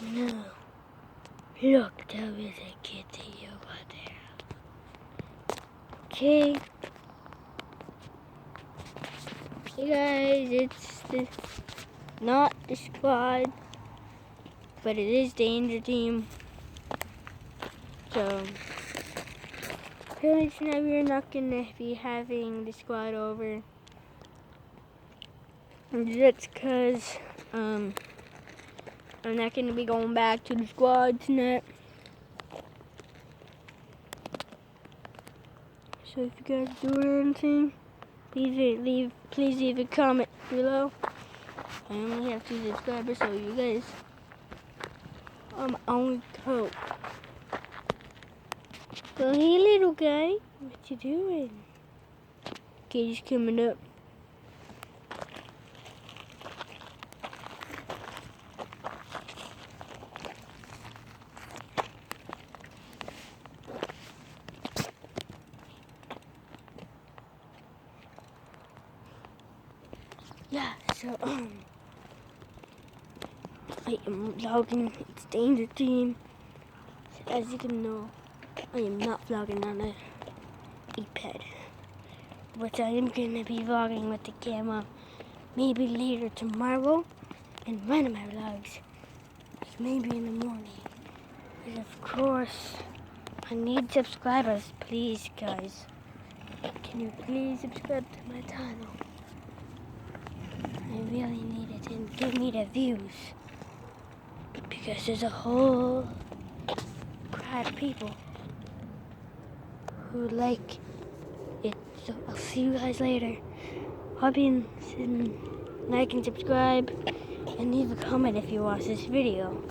No. Look, there is a kitty over there. Okay. Hey guys, it's not the squad, but it is Danger Team. So, apparently tonight we're not gonna be having the squad over. That's because, I'm not gonna be going back to the squad tonight. So if you guys do anything, please leave a comment below. I only have 2 subscribers, so you guys are my only hope. Well, hey little guy, what you doing? Okay, he's coming up. Yeah, so I am vlogging. It's Danger Team. So as you can know, I am not vlogging on a iPad, but I am gonna be vlogging with the camera maybe later tomorrow in one of my vlogs, maybe in the morning. But of course, I need subscribers, please, guys. Can you please subscribe to my channel? I really need it, and give me the views, because there's a whole crowd of people who like it. So I'll see you guys later. Hope you like and subscribe, and leave a comment if you watch this video.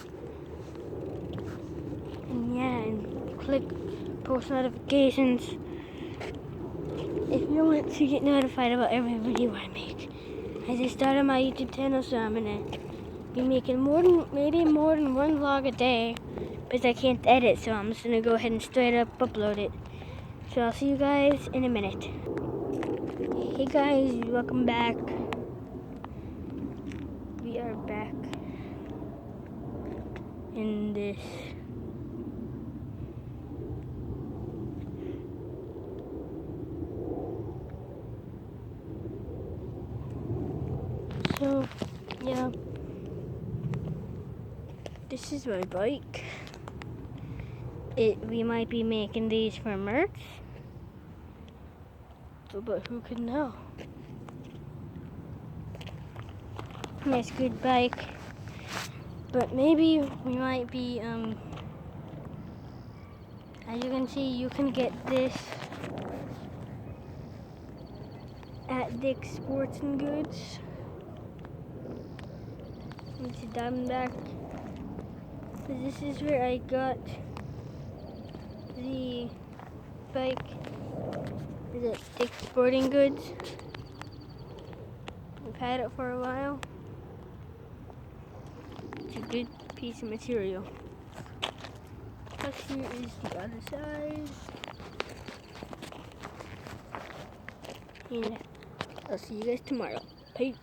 And yeah, and click post notifications if you want to get notified about every video I make. I just started my YouTube channel, so I'm gonna be making maybe more than 1 vlog a day, because I can't edit, so I'm just gonna go ahead and straight up upload it. So I'll see you guys in a minute. Hey guys, welcome back. We are back in this so yeah, this is my bike. We might be making these for merch, but who could know? Nice, good bike. But maybe we might be, as you can see, you can get this at Dick's Sports and Goods. It's a Diamondback. So this is where I got the bike. Is it Dick's Sporting Goods? I've had it for a while. It's a good piece of material. Plus here is the other side. And I'll see you guys tomorrow. Peace.